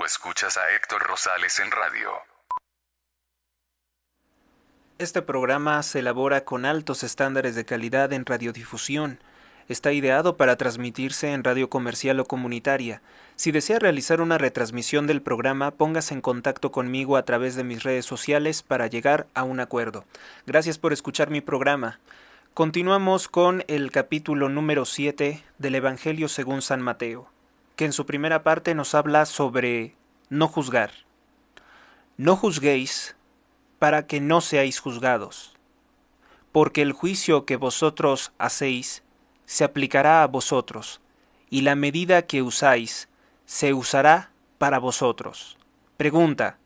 escuchas a Héctor Rosales en radio. Este programa se elabora con altos estándares de calidad en radiodifusión. Está ideado para transmitirse en radio comercial o comunitaria. Si desea realizar una retransmisión del programa, póngase en contacto conmigo a través de mis redes sociales para llegar a un acuerdo. Gracias por escuchar mi programa. Continuamos con el capítulo número 7 del Evangelio según San Mateo, que en su primera parte nos habla sobre no juzgar. No juzguéis para que no seáis juzgados, porque el juicio que vosotros hacéis se aplicará a vosotros, y la medida que usáis se usará para vosotros. Pregunta: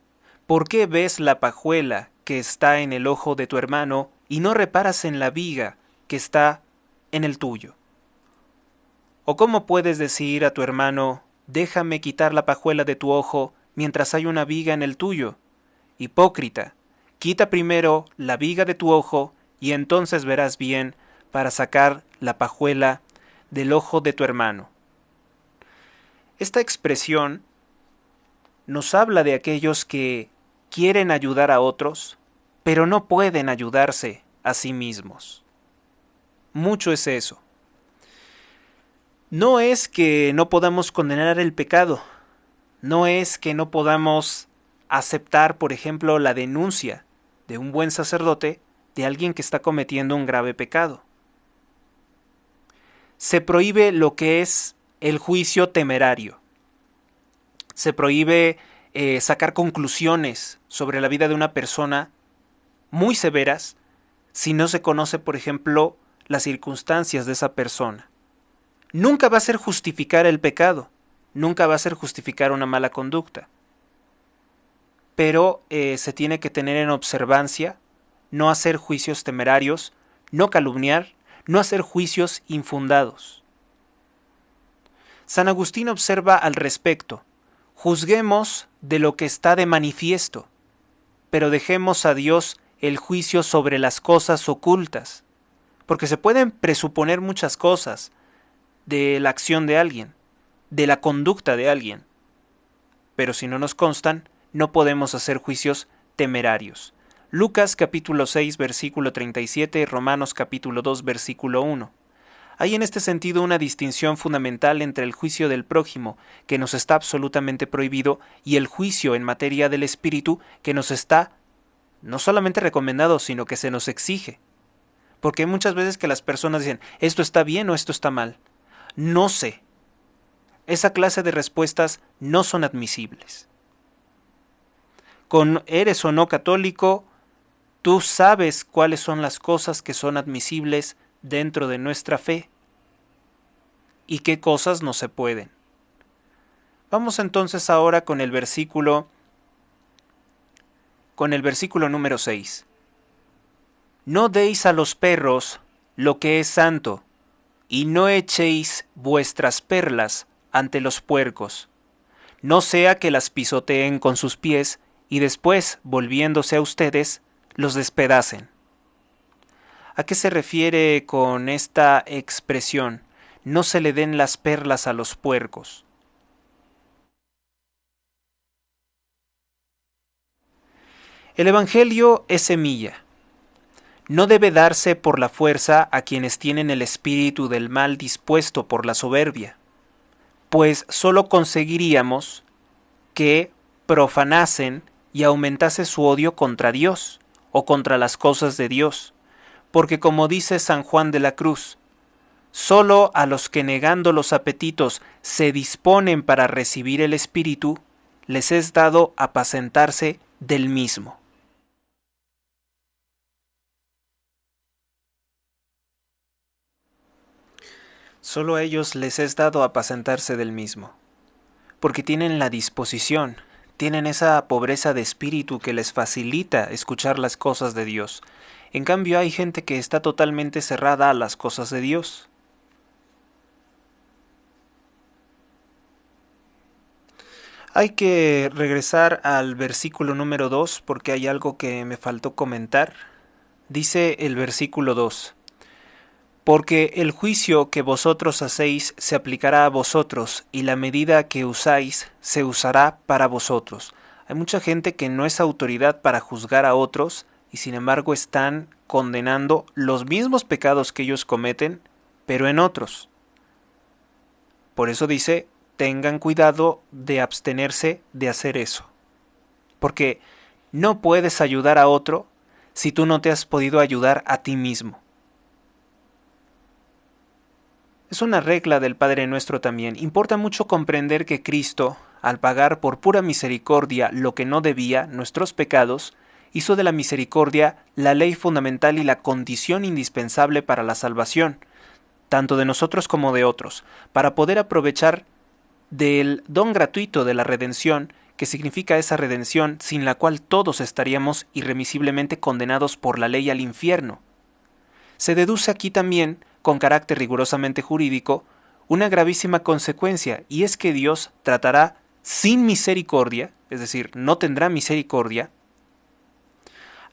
¿por qué ves la pajuela que está en el ojo de tu hermano y no reparas en la viga que está en el tuyo? ¿O cómo puedes decir a tu hermano: déjame quitar la pajuela de tu ojo mientras hay una viga en el tuyo? Hipócrita, quita primero la viga de tu ojo y entonces verás bien para sacar la pajuela del ojo de tu hermano. Esta expresión nos habla de aquellos que quieren ayudar a otros, pero no pueden ayudarse a sí mismos. Mucho es eso. No es que no podamos condenar el pecado, no es que no podamos aceptar, por ejemplo, la denuncia de un buen sacerdote de alguien que está cometiendo un grave pecado. Se prohíbe lo que es el juicio temerario. Se prohíbe sacar conclusiones sobre la vida de una persona muy severas si no se conoce, por ejemplo, las circunstancias de esa persona. Nunca va a ser justificar el pecado, nunca va a ser justificar una mala conducta. Pero se tiene que tener en observancia no hacer juicios temerarios, no calumniar, no hacer juicios infundados. San Agustín observa al respecto: juzguemos de lo que está de manifiesto, pero dejemos a Dios el juicio sobre las cosas ocultas, porque se pueden presuponer muchas cosas de la acción de alguien, de la conducta de alguien, pero si no nos constan, no podemos hacer juicios temerarios. Lucas capítulo 6 versículo 37, Romanos capítulo 2 versículo 1. Hay en este sentido una distinción fundamental entre el juicio del prójimo, que nos está absolutamente prohibido, y el juicio en materia del espíritu, que nos está no solamente recomendado, sino que se nos exige. Porque hay muchas veces que las personas dicen: esto está bien o esto está mal. No sé. Esa clase de respuestas no son admisibles. Con eres o no católico, tú sabes cuáles son las cosas que son admisibles dentro de nuestra fe y qué cosas no se pueden. Vamos entonces ahora con el versículo número 6. No deis a los perros lo que es santo, y no echéis vuestras perlas ante los puercos, no sea que las pisoteen con sus pies y después, volviéndose a ustedes, los despedacen. ¿A qué se refiere con esta expresión? No se le den las perlas a los puercos. El Evangelio es semilla. No debe darse por la fuerza a quienes tienen el espíritu del mal dispuesto por la soberbia, pues solo conseguiríamos que profanasen y aumentase su odio contra Dios o contra las cosas de Dios, porque como dice San Juan de la Cruz, solo a los que negando los apetitos se disponen para recibir el Espíritu, les es dado apacentarse del mismo. Solo a ellos les es dado apacentarse del mismo, porque tienen la disposición, tienen esa pobreza de espíritu que les facilita escuchar las cosas de Dios. En cambio, hay gente que está totalmente cerrada a las cosas de Dios. Hay que regresar al versículo número 2 porque hay algo que me faltó comentar. Dice el versículo 2: Porque el juicio que vosotros hacéis se aplicará a vosotros, y la medida que usáis se usará para vosotros. Hay mucha gente que no es autoridad para juzgar a otros, y sin embargo están condenando los mismos pecados que ellos cometen, pero en otros. Por eso dice, tengan cuidado de abstenerse de hacer eso. Porque no puedes ayudar a otro si tú no te has podido ayudar a ti mismo. Es una regla del Padre Nuestro también. Importa mucho comprender que Cristo, al pagar por pura misericordia lo que no debía, nuestros pecados, hizo de la misericordia la ley fundamental y la condición indispensable para la salvación, tanto de nosotros como de otros, para poder aprovechar del don gratuito de la redención, que significa esa redención sin la cual todos estaríamos irremisiblemente condenados por la ley al infierno. Se deduce aquí también, con carácter rigurosamente jurídico, una gravísima consecuencia, y es que Dios tratará sin misericordia, es decir, no tendrá misericordia,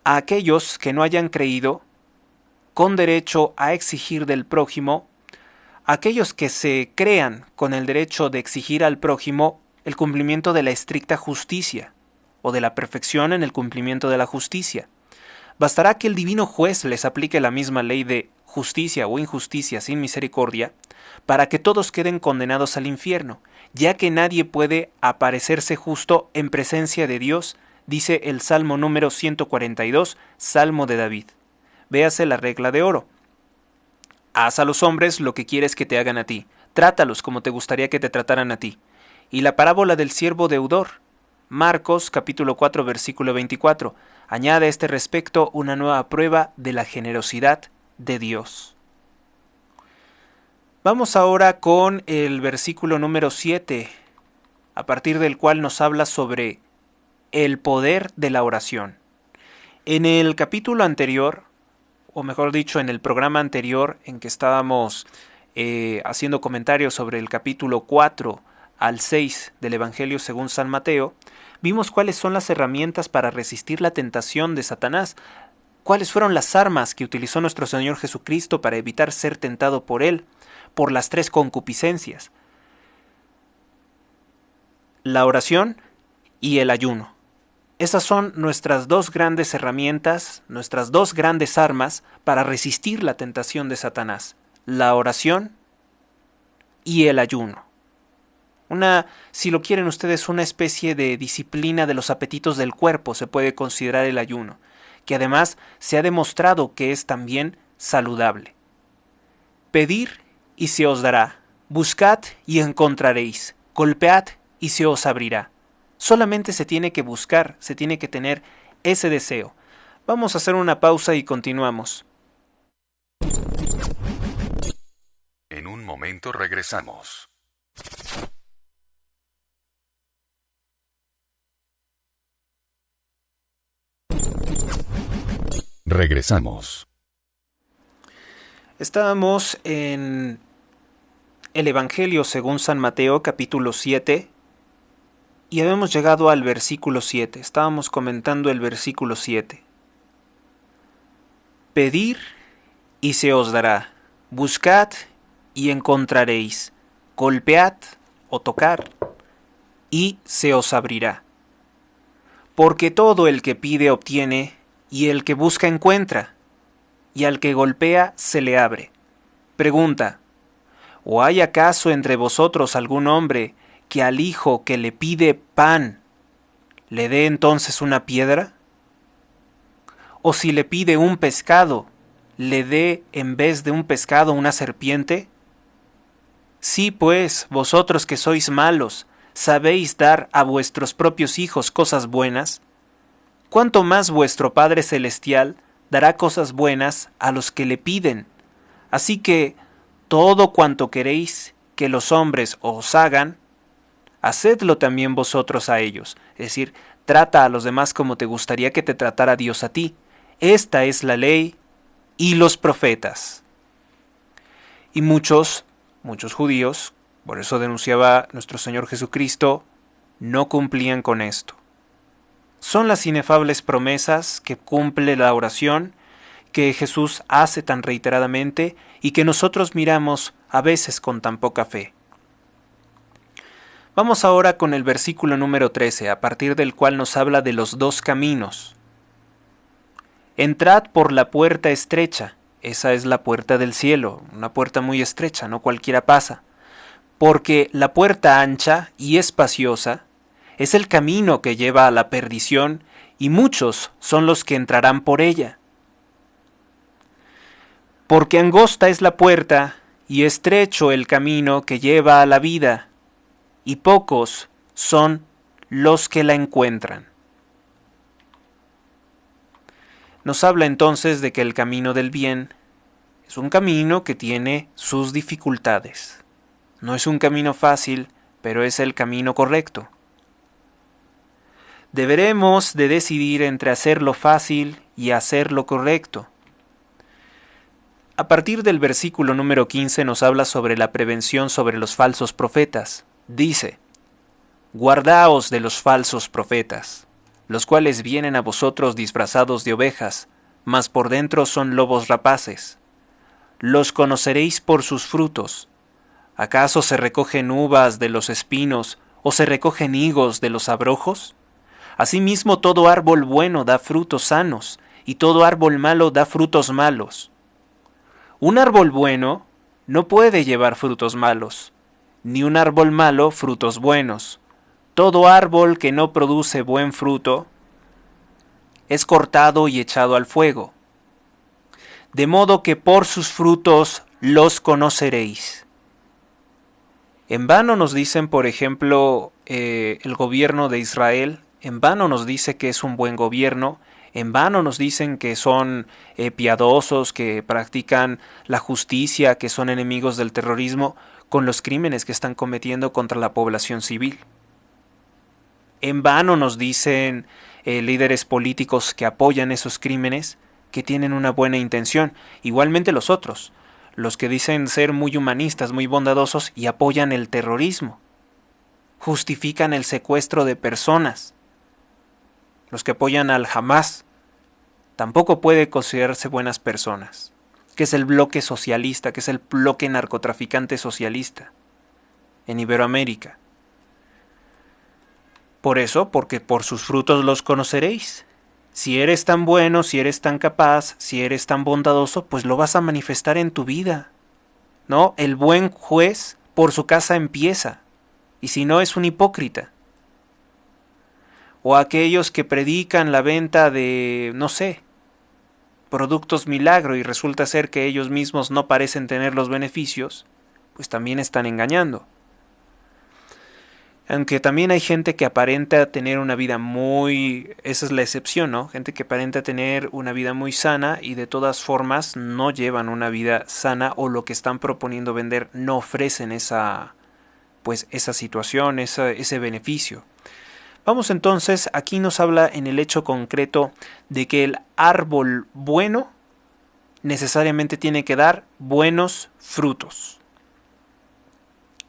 a aquellos que no hayan creído, con derecho a exigir del prójimo, a aquellos que se crean con el derecho de exigir al prójimo el cumplimiento de la estricta justicia, o de la perfección en el cumplimiento de la justicia. Bastará que el divino juez les aplique la misma ley de justicia o injusticia sin misericordia, para que todos queden condenados al infierno, ya que nadie puede aparecerse justo en presencia de Dios, dice el Salmo número 142, Salmo de David. Véase la regla de oro. Haz a los hombres lo que quieres que te hagan a ti, trátalos como te gustaría que te trataran a ti. Y la parábola del siervo deudor, Marcos capítulo 4 versículo 24, añade a este respecto una nueva prueba de la generosidad de Dios. Vamos ahora con el versículo número 7, a partir del cual nos habla sobre el poder de la oración. En el capítulo anterior, o mejor dicho, en el programa anterior en que estábamos haciendo comentarios sobre el capítulo 4 al 6 del Evangelio según San Mateo, vimos cuáles son las herramientas para resistir la tentación de Satanás, cuáles fueron las armas que utilizó nuestro Señor Jesucristo para evitar ser tentado por él, por las tres concupiscencias: la oración y el ayuno. Esas son nuestras dos grandes herramientas, nuestras dos grandes armas para resistir la tentación de Satanás: la oración y el ayuno. Si lo quieren ustedes, una especie de disciplina de los apetitos del cuerpo se puede considerar el ayuno, que además se ha demostrado que es también saludable. Pedid y se os dará, buscad y encontraréis, golpead y se os abrirá. Solamente se tiene que buscar, se tiene que tener ese deseo. Vamos a hacer una pausa y continuamos. En un momento regresamos. Regresamos. Estábamos en el Evangelio según San Mateo, capítulo 7, y habíamos llegado al versículo 7. Estábamos comentando el versículo 7. Pedid y se os dará, buscad y encontraréis, golpead o tocar y se os abrirá. Porque todo el que pide obtiene, y el que busca encuentra, y al que golpea se le abre. Pregunta: ¿o hay acaso entre vosotros algún hombre que al hijo que le pide pan le dé entonces una piedra? ¿O si le pide un pescado, le dé en vez de un pescado una serpiente? Si pues vosotros que sois malos sabéis dar a vuestros propios hijos cosas buenas, ¿cuánto más vuestro Padre Celestial dará cosas buenas a los que le piden? Así que todo cuanto queréis que los hombres os hagan, hacedlo también vosotros a ellos. Es decir, trata a los demás como te gustaría que te tratara Dios a ti. Esta es la ley y los profetas. Y muchos judíos, por eso denunciaba nuestro Señor Jesucristo, no cumplían con esto. Son las inefables promesas que cumple la oración, que Jesús hace tan reiteradamente y que nosotros miramos a veces con tan poca fe. Vamos ahora con el versículo número 13, a partir del cual nos habla de los dos caminos. Entrad por la puerta estrecha, esa es la puerta del cielo, una puerta muy estrecha, no cualquiera pasa, porque la puerta ancha y espaciosa es el camino que lleva a la perdición y muchos son los que entrarán por ella. Porque angosta es la puerta y estrecho el camino que lleva a la vida, y pocos son los que la encuentran. Nos habla entonces de que el camino del bien es un camino que tiene sus dificultades. No es un camino fácil, pero es el camino correcto. Deberemos de decidir entre hacer lo fácil y hacer lo correcto. A partir del versículo número 15 nos habla sobre la prevención sobre los falsos profetas. Dice: guardaos de los falsos profetas, los cuales vienen a vosotros disfrazados de ovejas, mas por dentro son lobos rapaces. Los conoceréis por sus frutos. ¿Acaso se recogen uvas de los espinos o se recogen higos de los abrojos? Asimismo todo árbol bueno da frutos sanos, y todo árbol malo da frutos malos. Un árbol bueno no puede llevar frutos malos, ni un árbol malo frutos buenos. Todo árbol que no produce buen fruto es cortado y echado al fuego. De modo que por sus frutos los conoceréis. En vano nos dicen, por ejemplo, el gobierno de Israel, en vano nos dice que es un buen gobierno, en vano nos dicen que son piadosos, que practican la justicia, que son enemigos del terrorismo, con los crímenes que están cometiendo contra la población civil. En vano nos dicen líderes políticos que apoyan esos crímenes, que tienen una buena intención. Igualmente los otros, los que dicen ser muy humanistas, muy bondadosos y apoyan el terrorismo, justifican el secuestro de personas. Los que apoyan al Hamás tampoco puede considerarse buenas personas, que es el bloque socialista, que es el bloque narcotraficante socialista en Iberoamérica. Por eso, porque por sus frutos los conoceréis. Si eres tan bueno, si eres tan capaz, si eres tan bondadoso, pues lo vas a manifestar en tu vida, ¿no? El buen juez por su casa empieza, y si no es un hipócrita. O aquellos que predican la venta de, no sé, productos milagro y resulta ser que ellos mismos no parecen tener los beneficios, pues también están engañando. Aunque también hay gente que aparenta tener una vida esa es la excepción, ¿no? Gente que aparenta tener una vida muy sana y de todas formas no llevan una vida sana o lo que están proponiendo vender no ofrecen esa situación, ese beneficio. Vamos entonces, aquí nos habla en el hecho concreto de que el árbol bueno necesariamente tiene que dar buenos frutos.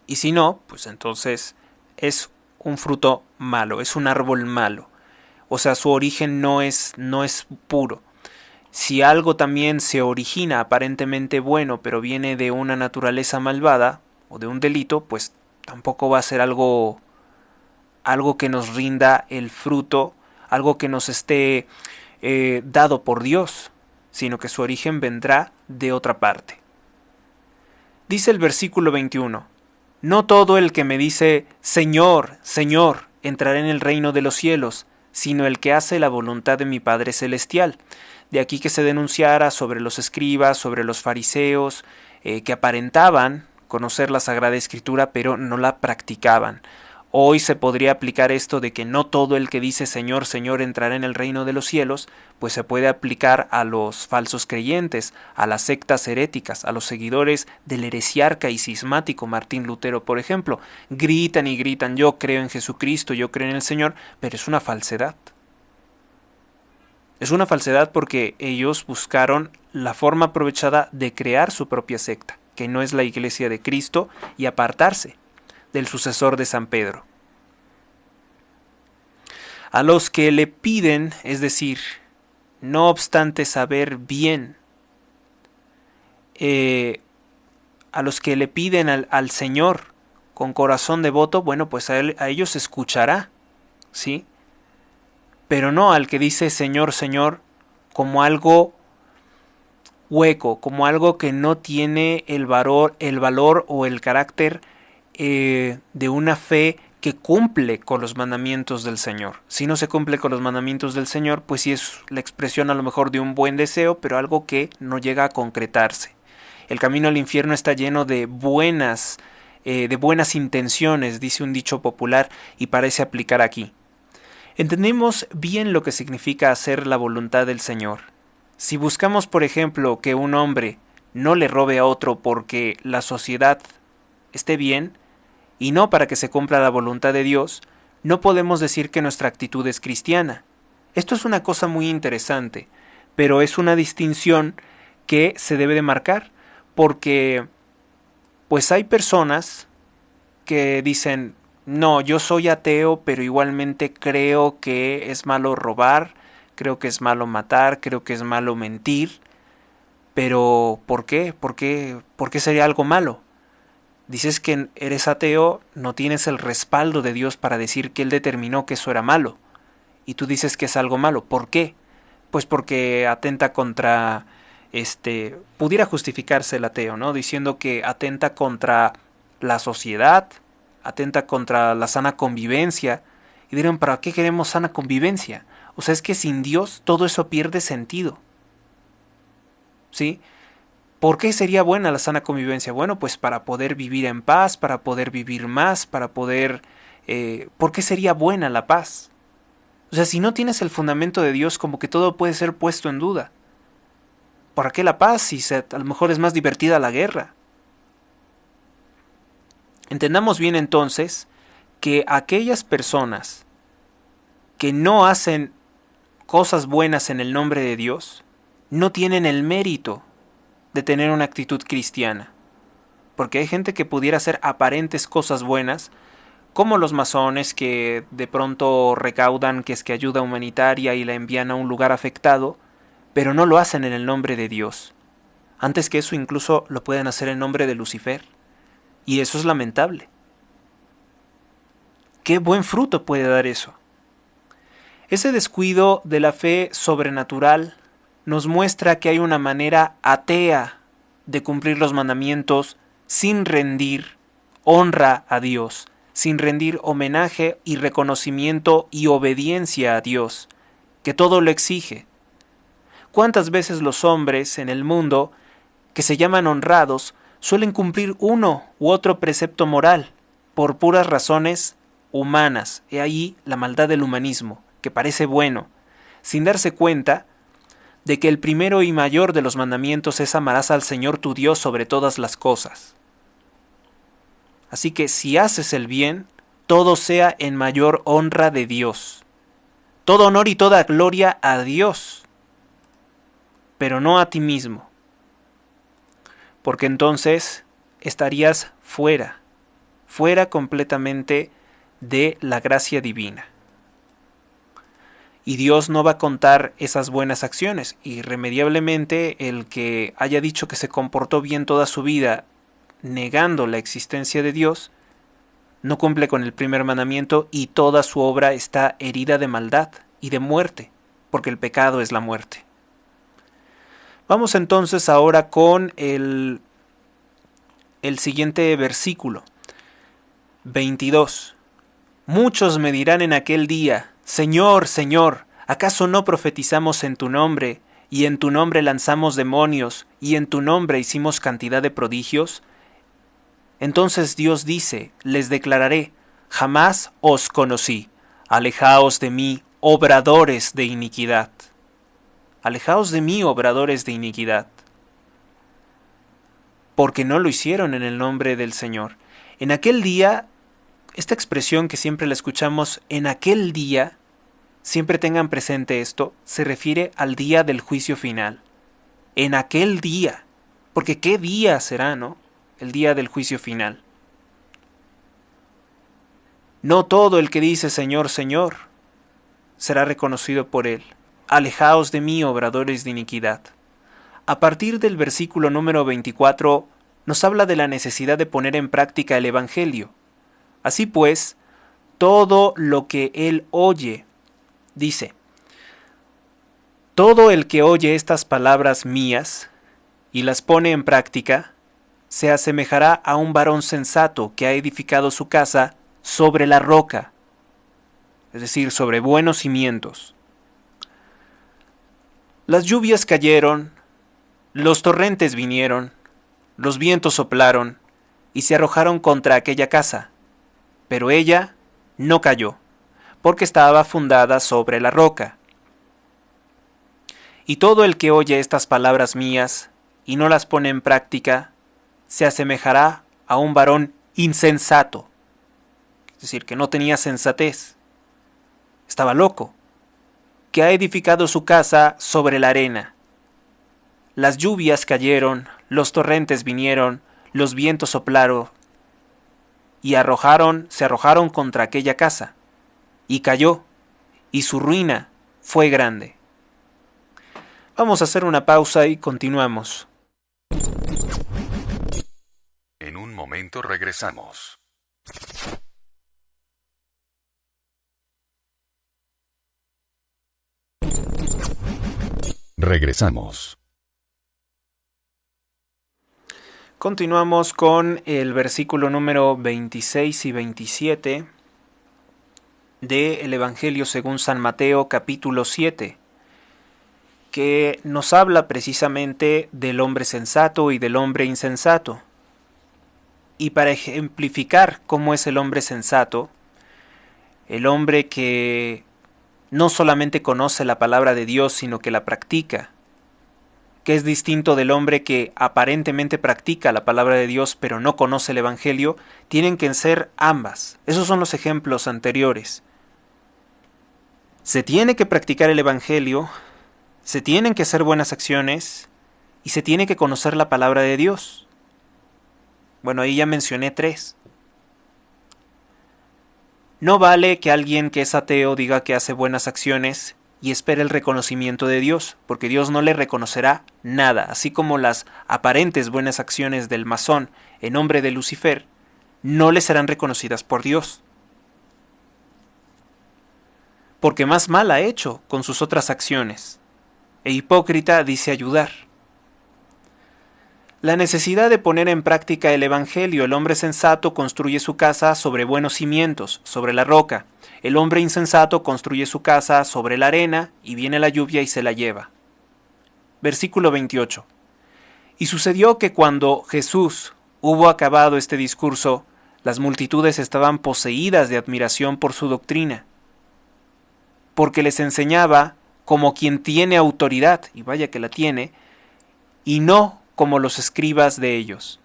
Y si no, pues entonces es un fruto malo, es un árbol malo. O sea, su origen no es puro. Si algo también se origina aparentemente bueno, pero viene de una naturaleza malvada o de un delito, pues tampoco va a ser algo que nos rinda el fruto, algo que nos esté dado por Dios, sino que su origen vendrá de otra parte. Dice el versículo 21, no todo el que me dice, Señor, Señor, entrará en el reino de los cielos, sino el que hace la voluntad de mi Padre Celestial. De aquí que se denunciara sobre los escribas, sobre los fariseos, que aparentaban conocer la Sagrada Escritura, pero no la practicaban. Hoy se podría aplicar esto de que no todo el que dice Señor, Señor entrará en el reino de los cielos, pues se puede aplicar a los falsos creyentes, a las sectas heréticas, a los seguidores del heresiarca y cismático Martín Lutero, por ejemplo. Gritan y gritan, yo creo en Jesucristo, yo creo en el Señor, pero es una falsedad. Es una falsedad porque ellos buscaron la forma aprovechada de crear su propia secta, que no es la Iglesia de Cristo, y apartarse del sucesor de San Pedro. A los que le piden, es decir, no obstante saber bien, a los que le piden al Señor con corazón devoto, bueno, pues a ellos escuchará, ¿sí? Pero no al que dice Señor, Señor, como algo hueco, como algo que no tiene el valor o el carácter de una fe que cumple con los mandamientos del Señor. Si no se cumple con los mandamientos del Señor, pues sí es la expresión a lo mejor de un buen deseo, pero algo que no llega a concretarse. El camino al infierno está lleno de buenas intenciones, dice un dicho popular, y parece aplicar aquí. Entendemos bien lo que significa hacer la voluntad del Señor. Si buscamos, por ejemplo, que un hombre no le robe a otro porque la sociedad esté bien, y no para que se cumpla la voluntad de Dios, no podemos decir que nuestra actitud es cristiana. Esto es una cosa muy interesante, pero es una distinción que se debe de marcar, porque pues hay personas que dicen, no, yo soy ateo, pero igualmente creo que es malo robar, creo que es malo matar, creo que es malo mentir, pero ¿por qué? ¿Por qué sería algo malo? Dices que eres ateo, no tienes el respaldo de Dios para decir que Él determinó que eso era malo. Y tú dices que es algo malo. ¿Por qué? Pues porque atenta contra, pudiera justificarse el ateo, ¿no? Diciendo que atenta contra la sociedad, atenta contra la sana convivencia. Y dirán, ¿para qué queremos sana convivencia? O sea, es que sin Dios todo eso pierde sentido. ¿Sí? ¿Por qué sería buena la sana convivencia? Bueno, pues para poder vivir en paz, para poder vivir más, para poder... ¿Por qué sería buena la paz? O sea, si no tienes el fundamento de Dios, como que todo puede ser puesto en duda. ¿Para qué la paz si a lo mejor es más divertida la guerra? Entendamos bien entonces que aquellas personas que no hacen cosas buenas en el nombre de Dios, no tienen el mérito de tener una actitud cristiana. Porque hay gente que pudiera hacer aparentes cosas buenas, como los masones que de pronto recaudan que es que ayuda humanitaria y la envían a un lugar afectado, pero no lo hacen en el nombre de Dios. Antes que eso incluso lo pueden hacer en nombre de Lucifer. Y eso es lamentable. ¿Qué buen fruto puede dar eso? Ese descuido de la fe sobrenatural nos muestra que hay una manera atea de cumplir los mandamientos sin rendir honra a Dios, sin rendir homenaje y reconocimiento y obediencia a Dios, que todo lo exige. ¿Cuántas veces los hombres en el mundo, que se llaman honrados, suelen cumplir uno u otro precepto moral por puras razones humanas? He ahí la maldad del humanismo, que parece bueno, sin darse cuenta de que el primero y mayor de los mandamientos es amarás al Señor tu Dios sobre todas las cosas. Así que si haces el bien, todo sea en mayor honra de Dios. Todo honor y toda gloria a Dios, pero no a ti mismo. Porque entonces estarías fuera completamente de la gracia divina. Y Dios no va a contar esas buenas acciones. Irremediablemente el que haya dicho que se comportó bien toda su vida negando la existencia de Dios, no cumple con el primer mandamiento y toda su obra está herida de maldad y de muerte, porque el pecado es la muerte. Vamos entonces ahora con el siguiente versículo, 22. Muchos me dirán en aquel día, Señor, Señor, ¿acaso no profetizamos en tu nombre, y en tu nombre lanzamos demonios, y en tu nombre hicimos cantidad de prodigios? Entonces Dios dice, les declararé, jamás os conocí, alejaos de mí, obradores de iniquidad. Alejaos de mí, obradores de iniquidad. Porque no lo hicieron en el nombre del Señor. En aquel día, esta expresión que siempre la escuchamos, en aquel día, siempre tengan presente esto, se refiere al día del juicio final. En aquel día, porque ¿qué día será, no? El día del juicio final. No todo el que dice Señor, Señor, será reconocido por Él. Alejaos de mí, obradores de iniquidad. A partir del versículo número 24, nos habla de la necesidad de poner en práctica el Evangelio. Así pues, todo lo que él oye, dice, todo el que oye estas palabras mías y las pone en práctica, se asemejará a un varón sensato que ha edificado su casa sobre la roca, es decir, sobre buenos cimientos. Las lluvias cayeron, los torrentes vinieron, los vientos soplaron y se arrojaron contra aquella casa, pero ella no cayó, porque estaba fundada sobre la roca. Y todo el que oye estas palabras mías y no las pone en práctica, se asemejará a un varón insensato, es decir, que no tenía sensatez, estaba loco, que ha edificado su casa sobre la arena. Las lluvias cayeron, los torrentes vinieron, los vientos soplaron y se arrojaron contra aquella casa, y cayó, y su ruina fue grande. Vamos a hacer una pausa y continuamos. En un momento regresamos. Regresamos. Continuamos con el versículo número 26 y 27 del Evangelio según San Mateo, capítulo 7, que nos habla precisamente del hombre sensato y del hombre insensato. Y para ejemplificar cómo es el hombre sensato, el hombre que no solamente conoce la palabra de Dios, sino que la practica, que es distinto del hombre que aparentemente practica la palabra de Dios pero no conoce el Evangelio, tienen que ser ambas. Esos son los ejemplos anteriores. Se tiene que practicar el Evangelio, se tienen que hacer buenas acciones y se tiene que conocer la palabra de Dios. Bueno, ahí ya mencioné 3. No vale que alguien que es ateo diga que hace buenas acciones y espere el reconocimiento de Dios, porque Dios no le reconocerá nada, así como las aparentes buenas acciones del masón en nombre de Lucifer no le serán reconocidas por Dios. Porque más mal ha hecho con sus otras acciones, e hipócrita dice ayudar. La necesidad de poner en práctica el Evangelio. El hombre sensato construye su casa sobre buenos cimientos, sobre la roca. El hombre insensato construye su casa sobre la arena, y viene la lluvia y se la lleva. Versículo 28. Y sucedió que cuando Jesús hubo acabado este discurso, las multitudes estaban poseídas de admiración por su doctrina, porque les enseñaba como quien tiene autoridad, y vaya que la tiene, y no como los escribas de ellos,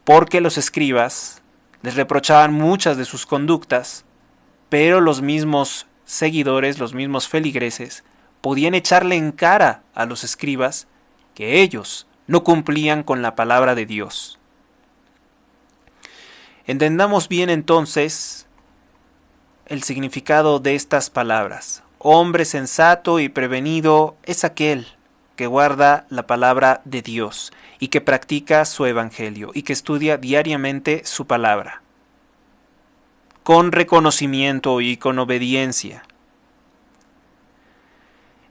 porque los escribas les reprochaban muchas de sus conductas, pero los mismos seguidores, los mismos feligreses, podían echarle en cara a los escribas que ellos no cumplían con la palabra de Dios. Entendamos bien entonces el significado de estas palabras. Hombre sensato y prevenido es aquel que guarda la palabra de Dios y que practica su evangelio y que estudia diariamente su palabra, con reconocimiento y con obediencia.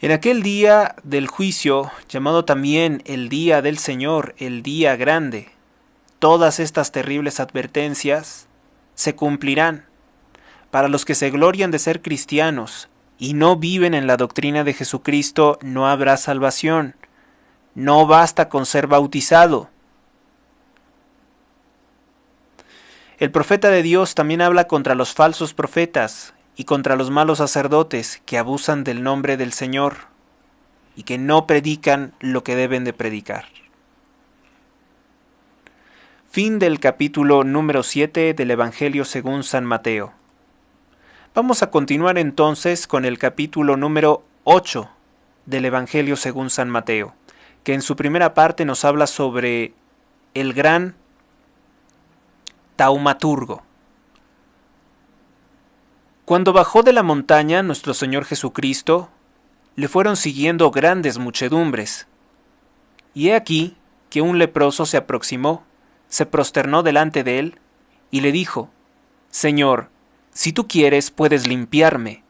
En aquel día del juicio, llamado también el día del Señor, el día grande, todas estas terribles advertencias se cumplirán. Para los que se glorian de ser cristianos y no viven en la doctrina de Jesucristo, no habrá salvación. No basta con ser bautizado. El profeta de Dios también habla contra los falsos profetas y contra los malos sacerdotes que abusan del nombre del Señor y que no predican lo que deben de predicar. Fin del capítulo número 7 del Evangelio según San Mateo. Vamos a continuar entonces con el capítulo número 8 del Evangelio según San Mateo, que en su primera parte nos habla sobre el gran taumaturgo. Cuando bajó de la montaña nuestro Señor Jesucristo, le fueron siguiendo grandes muchedumbres. Y he aquí que un leproso se aproximó, se prosternó delante de él, y le dijo: Señor, si tú quieres, puedes limpiarme.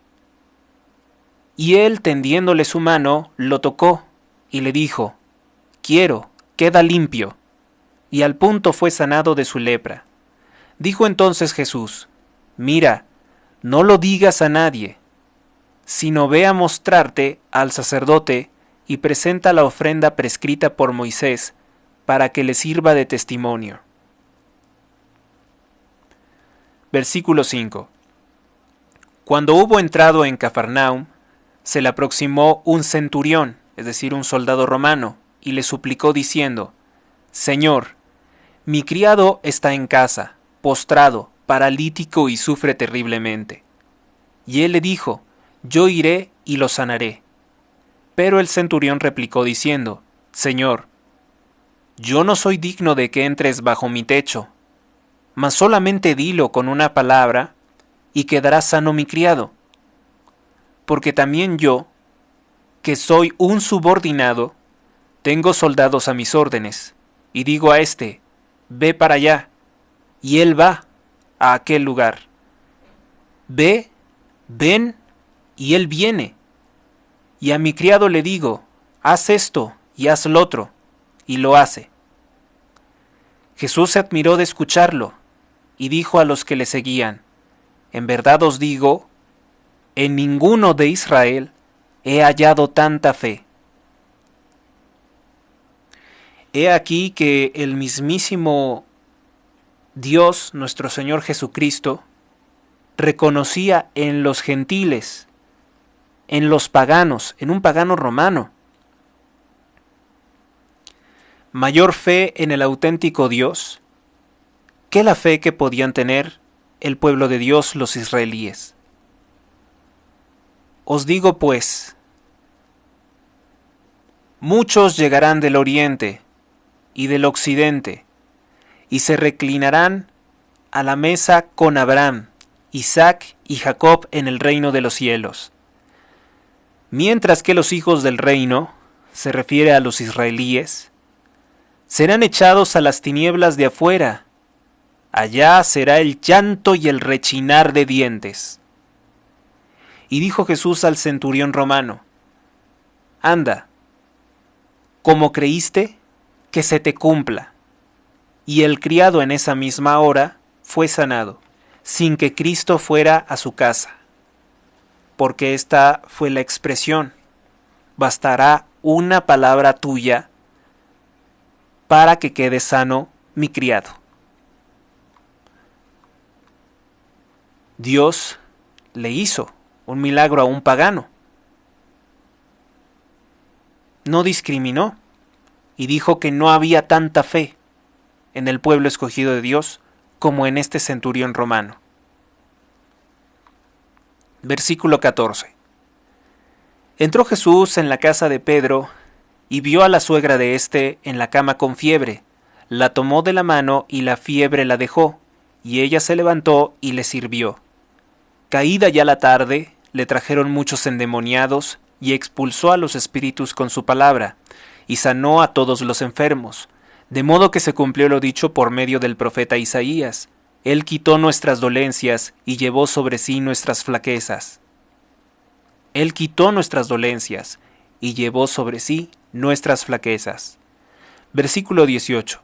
Y él, tendiéndole su mano, lo tocó, y le dijo: Quiero, queda limpio. Y al punto fue sanado de su lepra. Dijo entonces Jesús: Mira, no lo digas a nadie, sino ve a mostrarte al sacerdote y presenta la ofrenda prescrita por Moisés, para que le sirva de testimonio. Versículo 5. Cuando hubo entrado en Cafarnaum, se le aproximó un centurión, es decir, un soldado romano, y le suplicó diciendo: Señor, mi criado está en casa, postrado, paralítico y sufre terriblemente. Y él le dijo: Yo iré y lo sanaré. Pero el centurión replicó diciendo: Señor, yo no soy digno de que entres bajo mi techo, mas solamente dilo con una palabra, y quedará sano mi criado. Porque también yo, que soy un subordinado, tengo soldados a mis órdenes, y digo a éste: ve para allá, y él va a aquel lugar. Ve, ven, y él viene. Y a mi criado le digo: haz esto y haz lo otro, y lo hace. Jesús se admiró de escucharlo, y dijo a los que le seguían: En verdad os digo, en ninguno de Israel he hallado tanta fe. He aquí que el mismísimo Dios, nuestro Señor Jesucristo, reconocía en los gentiles, en los paganos, en un pagano romano, mayor fe en el auténtico Dios que la fe que podían tener el pueblo de Dios, los israelíes. Os digo pues, muchos llegarán del oriente y del occidente, y se reclinarán a la mesa con Abraham, Isaac y Jacob en el reino de los cielos. Mientras que los hijos del reino, se refiere a los israelíes, serán echados a las tinieblas de afuera. Allá será el llanto y el rechinar de dientes. Y dijo Jesús al centurión romano: Anda, como creíste, que se te cumpla. Y el criado en esa misma hora fue sanado, sin que Cristo fuera a su casa. Porque esta fue la expresión: bastará una palabra tuya para que quede sano mi criado. Dios le hizo un milagro a un pagano. No discriminó y dijo que no había tanta fe en el pueblo escogido de Dios como en este centurión romano. Versículo 14. Entró Jesús en la casa de Pedro y vio a la suegra de éste en la cama con fiebre. La tomó de la mano y la fiebre la dejó, y ella se levantó y le sirvió. Caída ya la tarde, le trajeron muchos endemoniados, y expulsó a los espíritus con su palabra, y sanó a todos los enfermos, de modo que se cumplió lo dicho por medio del profeta Isaías: Él quitó nuestras dolencias y llevó sobre sí nuestras flaquezas. Él quitó nuestras dolencias y llevó sobre sí nuestras flaquezas. Versículo 18.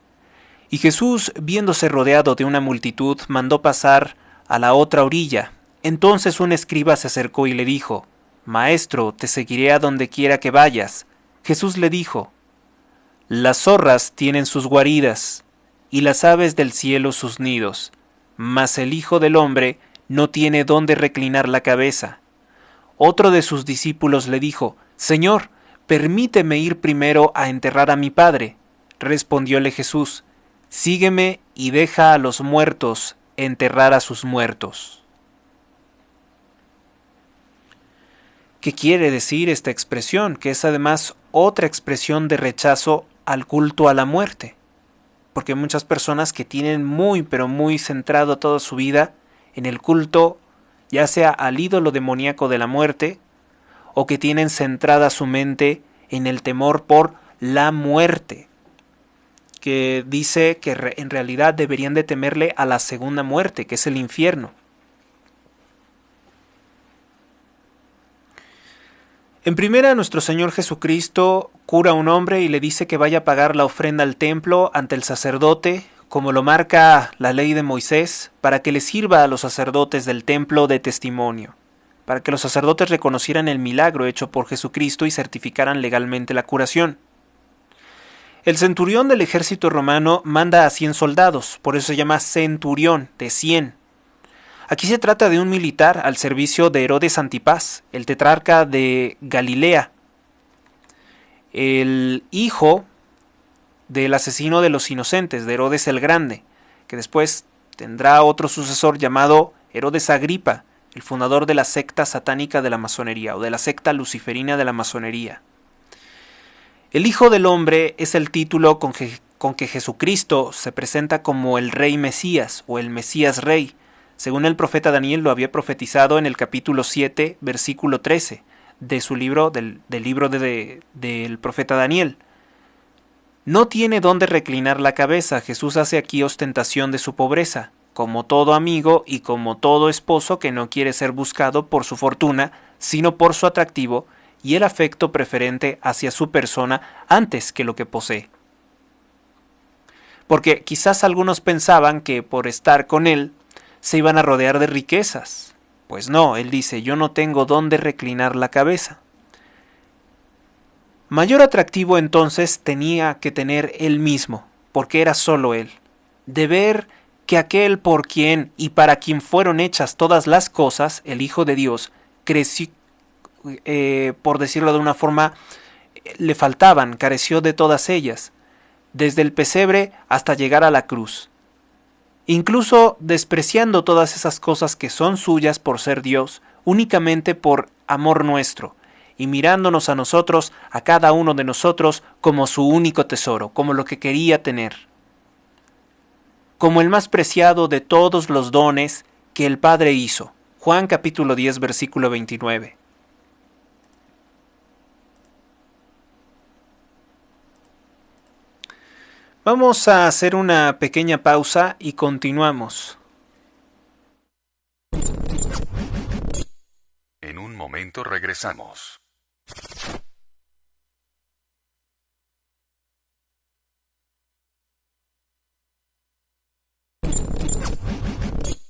Y Jesús, viéndose rodeado de una multitud, mandó pasar a la otra orilla. Entonces un escriba se acercó y le dijo: Maestro, te seguiré a donde quiera que vayas. Jesús le dijo: Las zorras tienen sus guaridas, y las aves del cielo sus nidos, mas el Hijo del Hombre no tiene dónde reclinar la cabeza. Otro de sus discípulos le dijo: Señor, permíteme ir primero a enterrar a mi padre. Respondióle Jesús: Sígueme y deja a los muertos enterrar a sus muertos. ¿Qué quiere decir esta expresión? Que es además otra expresión de rechazo al culto a la muerte. Porque hay muchas personas que tienen pero muy centrado toda su vida en el culto, ya sea al ídolo demoníaco de la muerte, o que tienen centrada su mente en el temor por la muerte, que dice que en realidad deberían de temerle a la segunda muerte, que es el infierno. En primera, nuestro Señor Jesucristo cura a un hombre y le dice que vaya a pagar la ofrenda al templo ante el sacerdote, como lo marca la ley de Moisés, para que le sirva a los sacerdotes del templo de testimonio, para que los sacerdotes reconocieran el milagro hecho por Jesucristo y certificaran legalmente la curación. El centurión del ejército romano manda a 100 soldados, por eso se llama centurión, de 100. Aquí se trata de un militar al servicio de Herodes Antipas, el tetrarca de Galilea, el hijo del asesino de los inocentes, de Herodes el Grande, que después tendrá otro sucesor llamado Herodes Agripa, el fundador de la secta satánica de la masonería, o de la secta luciferina de la masonería. El Hijo del Hombre es el título con que Jesucristo se presenta como el Rey Mesías, o el Mesías Rey, según el profeta Daniel lo había profetizado en el capítulo 7, versículo 13, de su libro, del libro del profeta Daniel. No tiene dónde reclinar la cabeza. Jesús hace aquí ostentación de su pobreza, como todo amigo y como todo esposo que no quiere ser buscado por su fortuna, sino por su atractivo y el afecto preferente hacia su persona antes que lo que posee. Porque quizás algunos pensaban que por estar con él se iban a rodear de riquezas. Pues no, él dice, yo no tengo dónde reclinar la cabeza. Mayor atractivo entonces tenía que tener él mismo, porque era solo él, de ver que aquel por quien y para quien fueron hechas todas las cosas, el Hijo de Dios, creció, por decirlo de una forma, le faltaban, careció de todas ellas, desde el pesebre hasta llegar a la cruz. Incluso despreciando todas esas cosas que son suyas por ser Dios, únicamente por amor nuestro, y mirándonos a nosotros, a cada uno de nosotros, como su único tesoro, como lo que quería tener, como el más preciado de todos los dones que el Padre hizo. Juan capítulo 10, versículo 29. Vamos a hacer una pequeña pausa y continuamos. En un momento regresamos.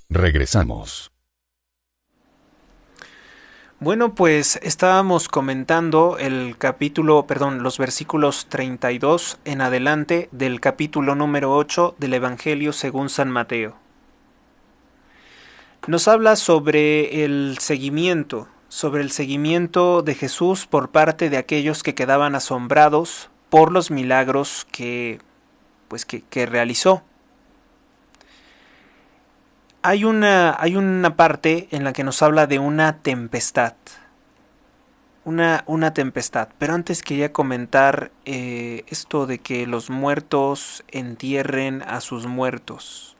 Regresamos. Bueno, pues estábamos comentando los versículos 32 en adelante del capítulo número 8 del Evangelio según San Mateo. Nos habla sobre el seguimiento de Jesús por parte de aquellos que quedaban asombrados por los milagros que realizó. Hay una parte en la que nos habla de una tempestad. Una tempestad. Pero antes quería comentar esto de que los muertos entierren a sus muertos.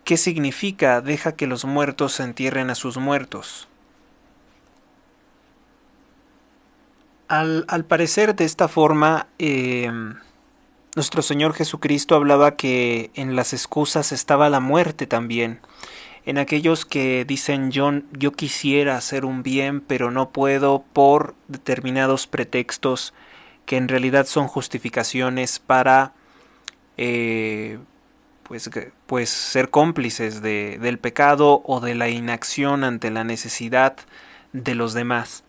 ¿Qué significa? Deja que los muertos entierren a sus muertos. Al parecer, de esta forma, nuestro Señor Jesucristo hablaba que en las excusas estaba la muerte también. En aquellos que dicen yo quisiera hacer un bien, pero no puedo por determinados pretextos que en realidad son justificaciones para ser cómplices del pecado o de la inacción ante la necesidad de los demás.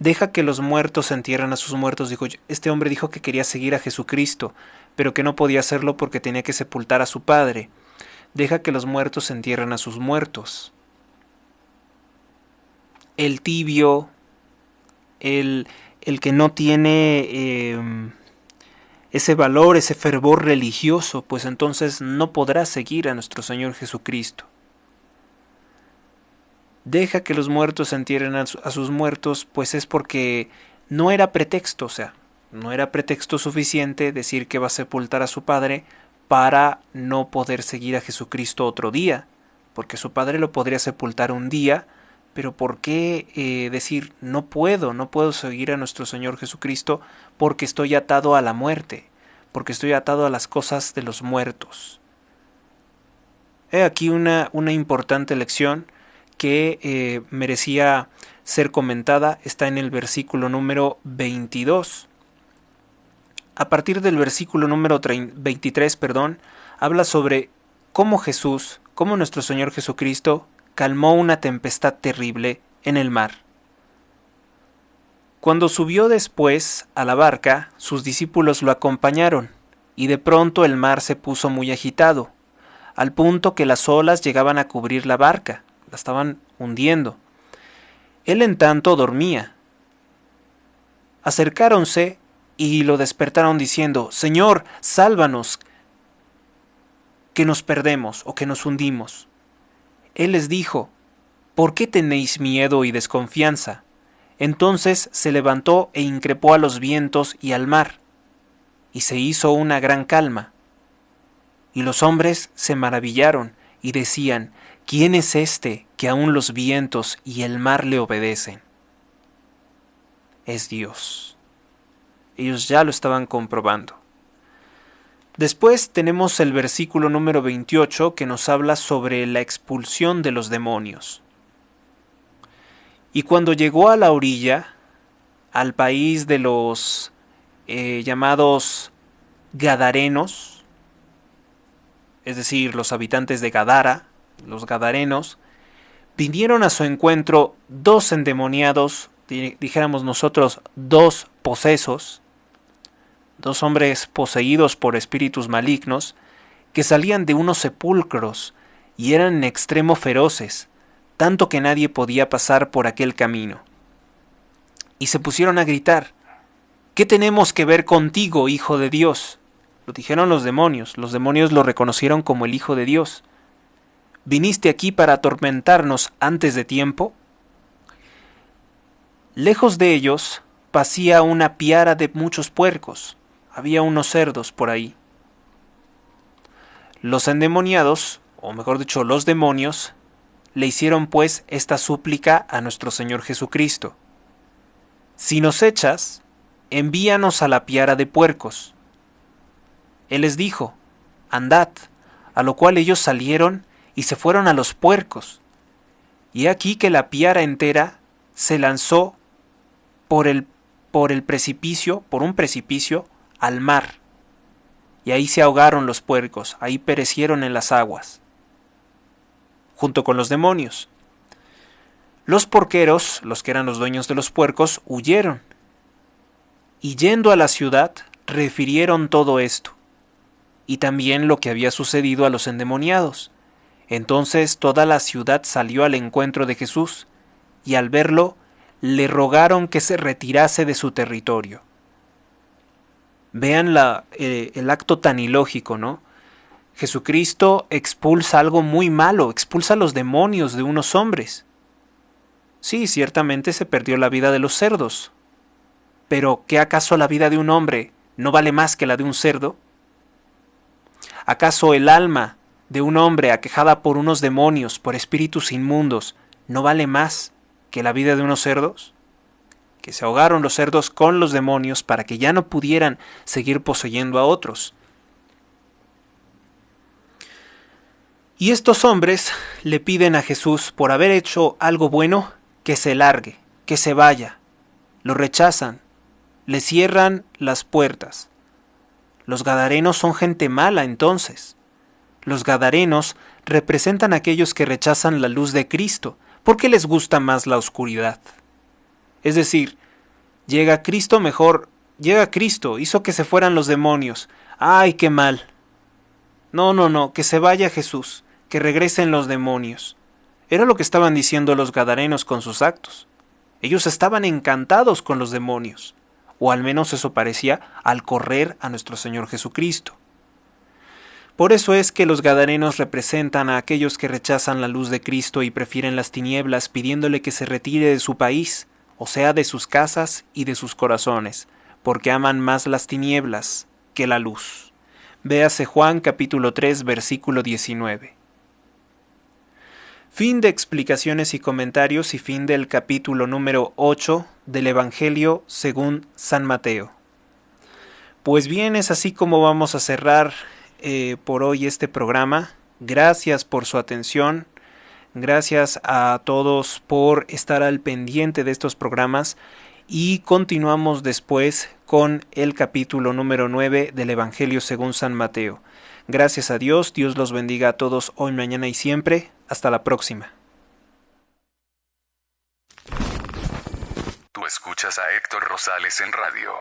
Deja que los muertos entierren a sus muertos. Este hombre dijo que quería seguir a Jesucristo, pero que no podía hacerlo porque tenía que sepultar a su padre. Deja que los muertos entierren a sus muertos. El tibio, el que no tiene ese valor, ese fervor religioso, pues entonces no podrá seguir a nuestro Señor Jesucristo. Deja que los muertos entierren a sus muertos, pues es porque no era pretexto, no era pretexto suficiente decir que va a sepultar a su padre para no poder seguir a Jesucristo otro día, porque su padre lo podría sepultar un día, pero ¿por qué decir no puedo seguir a nuestro Señor Jesucristo porque estoy atado a la muerte, porque estoy atado a las cosas de los muertos? He aquí una importante lección que merecía ser comentada. Está en el versículo número 22. A partir del versículo número 23, habla sobre cómo nuestro Señor Jesucristo, calmó una tempestad terrible en el mar. Cuando subió después a la barca, sus discípulos lo acompañaron, y de pronto el mar se puso muy agitado, al punto que las olas llegaban a cubrir la barca, la estaban hundiendo. Él en tanto dormía. Acercáronse y lo despertaron diciendo: Señor, sálvanos, que nos perdemos o que nos hundimos. Él les dijo: ¿por qué tenéis miedo y desconfianza? Entonces se levantó e increpó a los vientos y al mar, y se hizo una gran calma. Y los hombres se maravillaron y decían: ¿quién es este que aun los vientos y el mar le obedecen? Es Dios. Ellos ya lo estaban comprobando. Después tenemos el versículo número 28 que nos habla sobre la expulsión de los demonios. Y cuando llegó a la orilla, al país de los llamados Gadarenos, es decir, los habitantes de Gadara, los Gadarenos, vinieron a su encuentro dos endemoniados, dijéramos nosotros, dos posesos, dos hombres poseídos por espíritus malignos, que salían de unos sepulcros y eran en extremo feroces, tanto que nadie podía pasar por aquel camino. Y se pusieron a gritar: ¿qué tenemos que ver contigo, Hijo de Dios? Lo dijeron los demonios lo reconocieron como el Hijo de Dios. ¿Viniste aquí para atormentarnos antes de tiempo? Lejos de ellos pasía una piara de muchos puercos. Había unos cerdos por ahí. Los endemoniados, o mejor dicho, los demonios, le hicieron pues esta súplica a nuestro Señor Jesucristo: si nos echas, envíanos a la piara de puercos. Él les dijo: andad, a lo cual ellos salieron y se fueron a los puercos. Y aquí que la piara entera se lanzó por un precipicio, al mar. Y ahí se ahogaron los puercos, ahí perecieron en las aguas, junto con los demonios. Los porqueros, los que eran los dueños de los puercos, huyeron. Y yendo a la ciudad, refirieron todo esto, y también lo que había sucedido a los endemoniados. Entonces toda la ciudad salió al encuentro de Jesús, y al verlo, le rogaron que se retirase de su territorio. Vean el acto tan ilógico, ¿no? Jesucristo expulsa algo muy malo, expulsa a los demonios de unos hombres. Sí, ciertamente se perdió la vida de los cerdos. Pero, ¿qué acaso la vida de un hombre no vale más que la de un cerdo? ¿Acaso el alma de un hombre aquejada por unos demonios, por espíritus inmundos, no vale más que la vida de unos cerdos? Que se ahogaron los cerdos con los demonios para que ya no pudieran seguir poseyendo a otros. Y estos hombres le piden a Jesús, por haber hecho algo bueno, que se largue, que se vaya. Lo rechazan, le cierran las puertas. Los gadarenos son gente mala entonces. Los gadarenos representan a aquellos que rechazan la luz de Cristo, porque les gusta más la oscuridad. Es decir, llega Cristo, hizo que se fueran los demonios. ¡Ay, qué mal! No, que se vaya Jesús, que regresen los demonios. Era lo que estaban diciendo los gadarenos con sus actos. Ellos estaban encantados con los demonios, o al menos eso parecía al correr a nuestro Señor Jesucristo. Por eso es que los gadarenos representan a aquellos que rechazan la luz de Cristo y prefieren las tinieblas, pidiéndole que se retire de su país, o sea, de sus casas y de sus corazones, porque aman más las tinieblas que la luz. Véase Juan capítulo 3, versículo 19. Fin de explicaciones y comentarios y fin del capítulo número 8 del Evangelio según San Mateo. Pues bien, es así como vamos a cerrar por hoy este programa. Gracias por su atención. Gracias a todos por estar al pendiente de estos programas y continuamos después con el capítulo número 9 del Evangelio según San Mateo. Gracias a Dios, Dios los bendiga a todos hoy, mañana y siempre. Hasta la próxima. Tú escuchas a Héctor Rosales en radio.